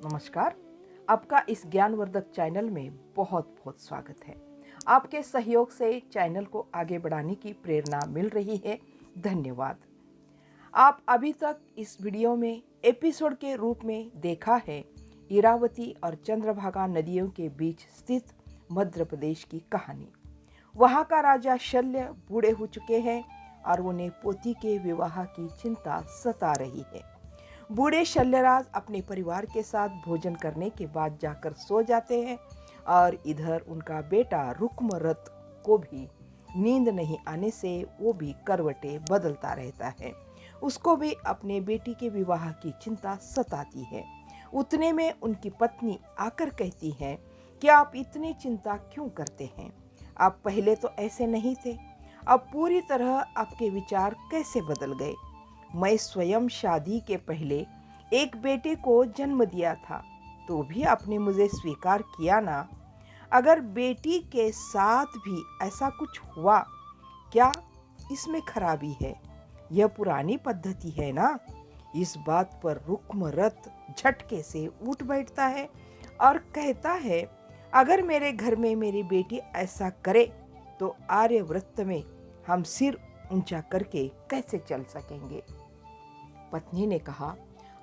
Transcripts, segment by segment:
नमस्कार। आपका इस ज्ञानवर्धक चैनल में बहुत बहुत स्वागत है। आपके सहयोग से चैनल को आगे बढ़ाने की प्रेरणा मिल रही है। धन्यवाद। आप अभी तक इस वीडियो में एपिसोड के रूप में देखा है इरावती और चंद्रभागा नदियों के बीच स्थित मध्य प्रदेश की कहानी। वहाँ का राजा शल्य बूढ़े हो चुके हैं और उन्हें पोती के विवाह की चिंता सता रही है। बूढ़े शल्यराज अपने परिवार के साथ भोजन करने के बाद जाकर सो जाते हैं और इधर उनका बेटा रुक्मरथ को भी नींद नहीं आने से वो भी करवटें बदलता रहता है। उसको भी अपने बेटी के विवाह की चिंता सताती है। उतने में उनकी पत्नी आकर कहती है कि आप इतनी चिंता क्यों करते हैं? आप पहले तो ऐसे नहीं थे। अब पूरी तरह आपके विचार कैसे बदल गए? मैं स्वयं शादी के पहले एक बेटे को जन्म दिया था, तो भी आपने मुझे स्वीकार किया ना। अगर बेटी के साथ भी ऐसा कुछ हुआ, क्या इसमें खराबी है? यह पुरानी पद्धति है ना। इस बात पर रुक्मरथ झटके से उठ बैठता है और कहता है, अगर मेरे घर में मेरी बेटी ऐसा करे तो आर्यव्रत में हम सिर ऊंचा करके कैसे चल सकेंगे? पत्नी ने कहा,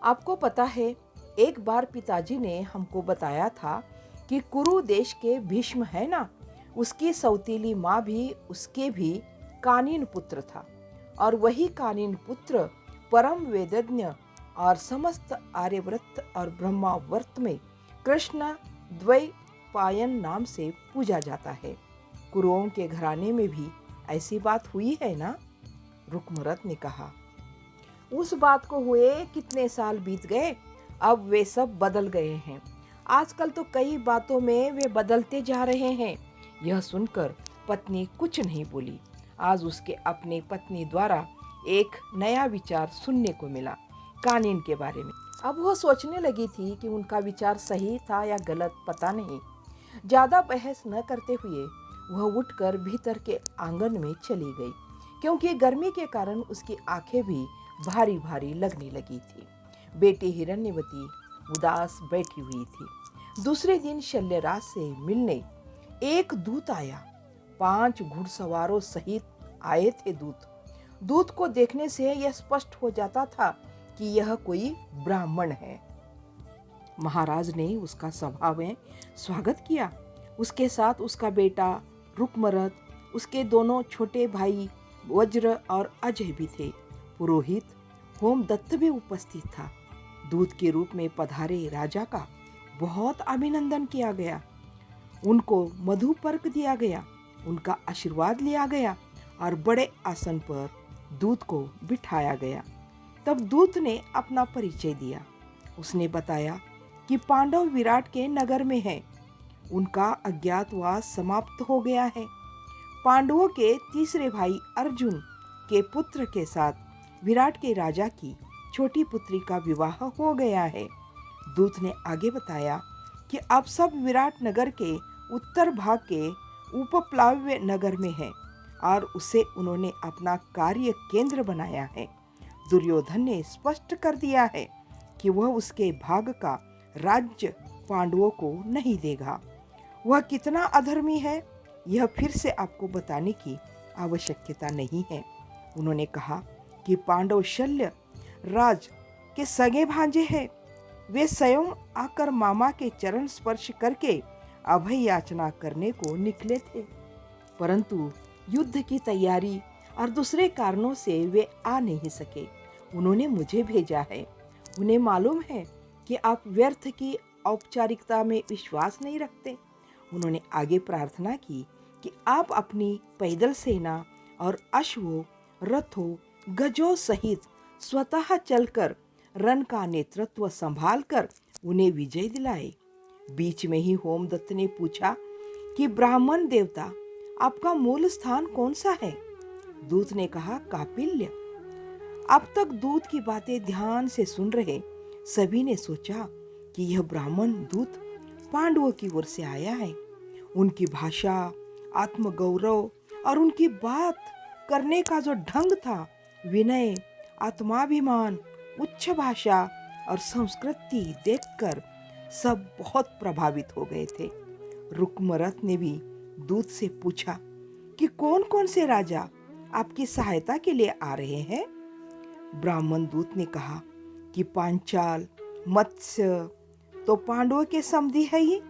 आपको पता है, एक बार पिताजी ने हमको बताया था कि कुरु देश के भीष्म है ना, उसकी सौतीली माँ भी उसके भी कानीन पुत्र था और वही कानीन पुत्र परम वेदज्ञ और समस्त आर्यव्रत और ब्रह्मावर्त में कृष्ण द्वैपायन नाम से पूजा जाता है। कुरुओं के घराने में भी ऐसी बात हुई है ना? रुक्मरथ ने कहा, उस बात को हुए कितने साल बीत गए, अब वे सब बदल गए हैं। आजकल तो कई बातों में वे बदलते जा रहे हैं। यह सुनकर पत्नी कुछ नहीं बोली। आज उसके अपने पत्नी द्वारा एक नया विचार सुनने को मिला कानीन के बारे में। अब वह सोचने लगी थी कि उनका विचार सही था या गलत, पता नहीं। ज़्यादा बहस न करते हुए वह उठकर भीतर के आंगन में चली गई, क्योंकि गर्मी के कारण उसकी आंखें भी भारी भारी लगने लगी थी। बेटी हिरण्यवती उदास बैठी हुई थी। दूसरे दिन शल्यराज से मिलने एक दूत आया। 5 घुड़सवारों सहित आए थे दूत को देखने से यह स्पष्ट हो जाता था कि यह कोई ब्राह्मण है। महाराज ने उसका सभा में स्वागत किया। उसके साथ उसका बेटा रुक्मरथ, उसके दोनों छोटे भाई वज्र और अजय भी थे। पुरोहित होमदत्त भी उपस्थित था। दूत के रूप में पधारे राजा का बहुत अभिनंदन किया गया। उनको मधुपर्क दिया गया, उनका आशीर्वाद लिया गया और बड़े आसन पर दूत को बिठाया गया। तब दूत ने अपना परिचय दिया। उसने बताया कि पांडव विराट के नगर में हैं। उनका अज्ञातवास समाप्त हो गया है। पांडवों के तीसरे भाई अर्जुन के पुत्र के साथ विराट के राजा की छोटी पुत्री का विवाह हो गया है। दूत ने आगे बताया कि अब सब विराट नगर के उत्तर भाग के उपप्लाव्य नगर में हैं और उसे उन्होंने अपना कार्य केंद्र बनाया है। दुर्योधन ने स्पष्ट कर दिया है कि वह उसके भाग का राज्य पांडवों को नहीं देगा। वह कितना अधर्मी है, यह फिर से आपको बताने की आवश्यकता नहीं है। उन्होंने कहा कि पांडव शल्य राज के सगे भांजे हैं। वे स्वयं आकर मामा के चरण स्पर्श करके अभय याचना करने को निकले थे, परंतु युद्ध की तैयारी और दूसरे कारणों से वे आ नहीं सके। उन्होंने मुझे भेजा है। उन्हें मालूम है कि आप व्यर्थ की औपचारिकता में विश्वास नहीं रखते। उन्होंने आगे प्रार्थना की कि आप अपनी पैदल सेना और अश्वों, रथों, गजों सहित स्वतः चलकर रण का नेतृत्व संभालकर उन्हें विजय दिलाए। बीच में ही होमदत्त ने पूछा कि ब्राह्मण देवता, आपका मूल स्थान कौन सा है? दूत ने कहा, कापिल्य। अब तक दूत की बातें ध्यान से सुन रहे सभी ने सोचा कि यह ब्राह्मण दूत पांडवों की ओर से आया है। उनकी भाषा, आत्मगौरव और उनकी बात करने का जो ढंग था, विनय, आत्माभिमान, उच्च भाषा और संस्कृति देखकर सब बहुत प्रभावित हो गए थे। रुक्मरथ ने भी दूत से पूछा कि कौन कौन से राजा आपकी सहायता के लिए आ रहे हैं। ब्राह्मण दूत ने कहा कि पांचाल, मत्स्य तो पांडवों के समधी है ही,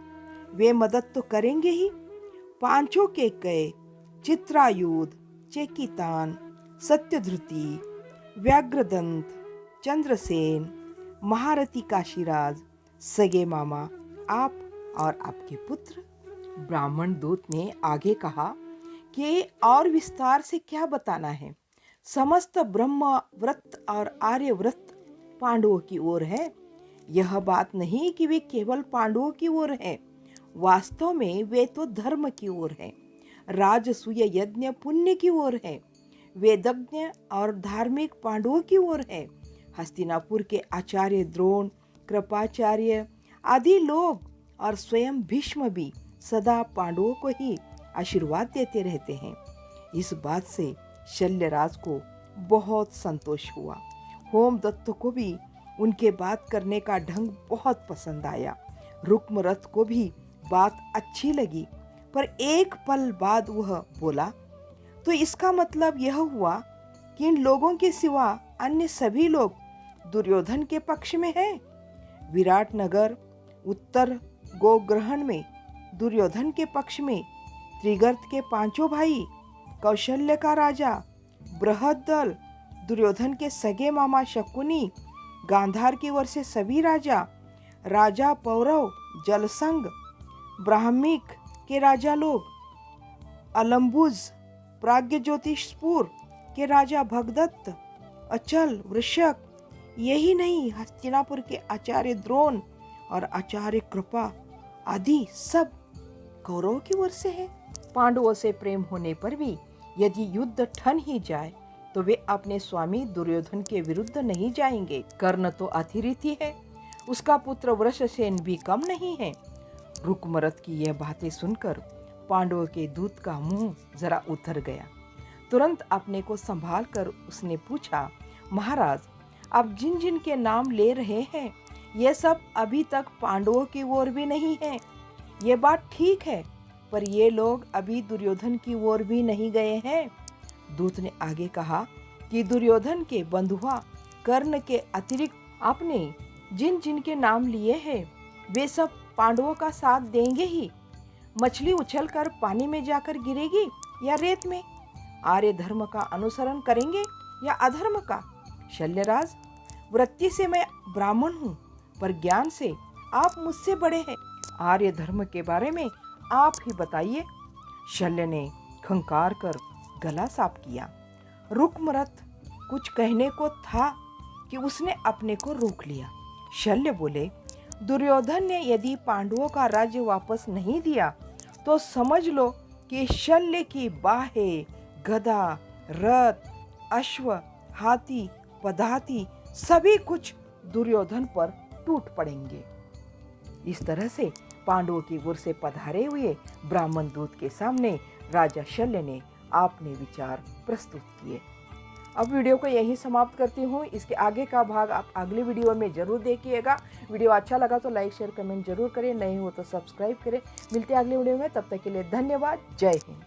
वे मदद तो करेंगे ही। पांचों के कई चित्रायुध, चेकितान, सत्यध्रुति, व्याघ्रदंत, चंद्रसेन, महारथी काशीराज, सगे मामा, आप और आपके पुत्र। ब्राह्मण दूत ने आगे कहा कि और विस्तार से क्या बताना है। समस्त ब्रह्म व्रत और आर्य व्रत पांडवों की ओर है। यह बात नहीं कि वे केवल पांडवों की ओर हैं, वास्तव में वे तो धर्म की ओर हैं, राजसूय यज्ञ पुण्य की ओर है, वेदज्ञ और धार्मिक पांडवों की ओर है। हस्तिनापुर के आचार्य द्रोण, कृपाचार्य आदि लोग और स्वयं भीष्म भी सदा पांडवों को ही आशीर्वाद देते रहते हैं। इस बात से शल्यराज को बहुत संतोष हुआ। होमदत्त को भी उनके बात करने का ढंग बहुत पसंद आया। रुक्मरथ को भी बात अच्छी लगी, पर एक पल बाद वह बोला, तो इसका मतलब यह हुआ कि इन लोगों के सिवा अन्य सभी लोग दुर्योधन के पक्ष में हैं। विराट नगर उत्तर गोग्रहण में दुर्योधन के पक्ष में त्रिगर्त के पांचों भाई, कौशल्य का राजा, बृहद दल, दुर्योधन के सगे मामा शकुनी, गांधार की ओर से सभी राजा, राजा पौरव, जलसंग, ब्राह्मिक के राजा लोग, अलम्बुज, प्राज्ञ ज्योतिषपुर के राजा भगदत्त, अचल, वृषक, यही नहीं हस्तिनापुर के आचार्य द्रोण और आचार्य कृपा आदि सब कौरवों की ओर से है। पांडवों से प्रेम होने पर भी यदि युद्ध ठन ही जाए तो वे अपने स्वामी दुर्योधन के विरुद्ध नहीं जाएंगे। कर्ण तो अतिरथ ही है, उसका पुत्र वृषसेन भी कम नहीं है। रुक्मरथ की यह बातें सुनकर पांडवों के दूत का मुंह जरा उतर गया। तुरंत अपने को संभाल कर उसने पूछा, महाराज, आप जिन जिन के नाम ले रहे हैं ये सब अभी तक पांडवों की ओर भी नहीं है। ये बात ठीक है, पर ये लोग अभी दुर्योधन की ओर भी नहीं गए हैं। दूत ने आगे कहा कि दुर्योधन के बंधुआ कर्ण के अतिरिक्त आपने जिन जिन के नाम लिए हैं वे सब पांडवों का साथ देंगे ही। मछली उछलकर पानी में जाकर गिरेगी या रेत में? आर्य धर्म का अनुसरण करेंगे या अधर्म का? शल्यराज, वृत्ति से मैं ब्राह्मण हूँ, पर ज्ञान से आप मुझसे बड़े हैं। आर्य धर्म के बारे में आप ही बताइए। शल्य ने खंकार कर गला साफ किया। रुक्मरथ कुछ कहने को था कि उसने अपने को रोक लिया। शल्य बोले, दुर्योधन ने यदि पांडवों का राज्य वापस नहीं दिया तो समझ लो कि शल्य की बाहें, गदा, रथ, अश्व, हाथी, पदाती सभी कुछ दुर्योधन पर टूट पड़ेंगे। इस तरह से पांडवों की ओर से पधारे हुए ब्राह्मण दूत के सामने राजा शल्य ने अपने विचार प्रस्तुत किए। अब वीडियो को यहीं समाप्त करती हूँ। इसके आगे का भाग आप अगले वीडियो में जरूर देखिएगा। वीडियो अच्छा लगा तो लाइक शेयर कमेंट जरूर करें, नए हो तो सब्सक्राइब करें। मिलते हैं अगले वीडियो में, तब तक के लिए धन्यवाद। जय हिंद।